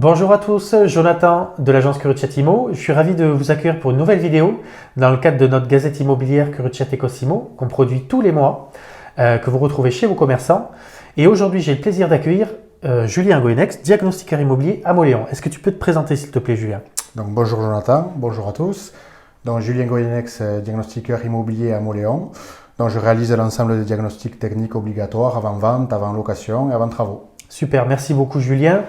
Bonjour à tous, Jonathan de l'agence Curucciati Immo. Je suis ravi de vous accueillir pour une nouvelle vidéo dans le cadre de notre gazette immobilière Curucciati Cosimo qu'on produit tous les mois, que vous retrouvez chez vos commerçants. Et aujourd'hui, j'ai le plaisir d'accueillir Julien Goyenex, diagnostiqueur immobilier à Mauléon. Est-ce que tu peux te présenter s'il te plaît, Julien? Donc, bonjour Jonathan, bonjour à tous. Donc, Julien Goyenex, diagnostiqueur immobilier à Mauléon. Donc, je réalise l'ensemble des diagnostics techniques obligatoires avant vente, avant location et avant travaux. Super, merci beaucoup Julien.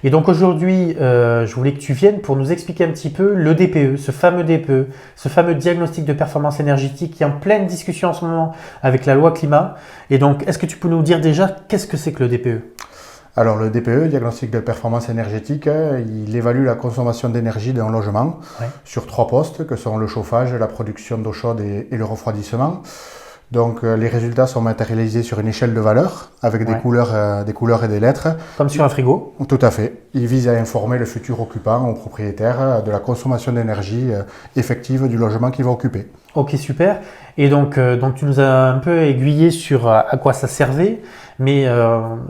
Et donc aujourd'hui, je voulais que tu viennes pour nous expliquer un petit peu le DPE, ce fameux DPE, ce fameux diagnostic de performance énergétique qui est en pleine discussion en ce moment avec la loi climat. Et donc, est-ce que tu peux nous dire déjà qu'est-ce que c'est que le DPE? Alors le DPE, diagnostic de performance énergétique, il évalue la consommation d'énergie d'un logement sur 3 postes que sont le chauffage, la production d'eau chaude et le refroidissement. Donc les résultats sont matérialisés sur une échelle de valeur avec des couleurs et des lettres. Comme sur un frigo? Tout à fait. Il vise à informer le futur occupant ou propriétaire de la consommation d'énergie effective du logement qu'il va occuper. Ok, super. Et donc tu nous as un peu aiguillé sur à quoi ça servait, mais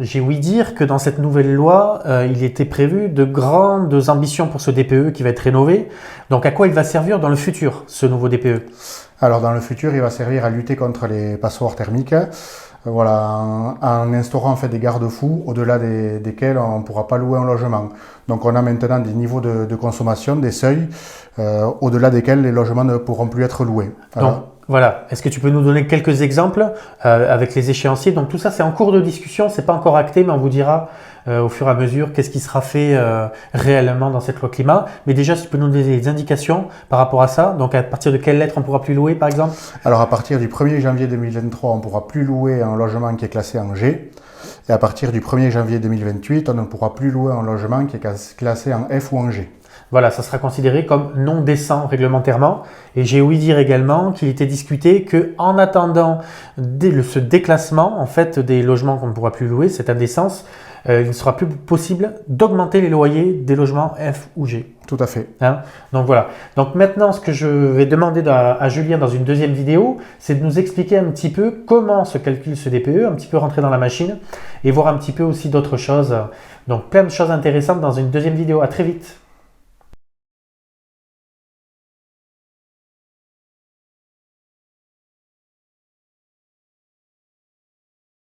j'ai ouï dire que dans cette nouvelle loi, il était prévu de grandes ambitions pour ce DPE qui va être rénové. Donc à quoi il va servir dans le futur, ce nouveau DPE? Alors dans le futur, il va servir à lutter contre les passoires thermiques, en instaurant en fait des garde-fous au-delà desquels on ne pourra pas louer un logement. Donc on a maintenant des niveaux de consommation, des seuils, au-delà desquels les logements ne pourront plus être loués. Donc voilà, est-ce que tu peux nous donner quelques exemples avec les échéanciers? Donc tout ça c'est en cours de discussion, c'est pas encore acté, mais on vous dira au fur et à mesure qu'est-ce qui sera fait réellement dans cette loi climat. Mais déjà, si tu peux nous donner des indications par rapport à ça, donc à partir de quelle lettre on pourra plus louer par exemple? Alors à partir du 1er janvier 2023, on ne pourra plus louer un logement qui est classé en G. Et à partir du 1er janvier 2028, on ne pourra plus louer un logement qui est classé en F ou en G. Voilà, ça sera considéré comme non décent réglementairement. Et j'ai ouï dire également qu'il était discuté qu'en attendant ce déclassement en fait, des logements qu'on ne pourra plus louer, cette indécence, il ne sera plus possible d'augmenter les loyers des logements F ou G. Tout à fait. Donc voilà. Donc maintenant, ce que je vais demander à Julien dans une deuxième vidéo, c'est de nous expliquer un petit peu comment se calcule ce DPE, un petit peu rentrer dans la machine et voir un petit peu aussi d'autres choses. Donc plein de choses intéressantes dans une deuxième vidéo. À très vite.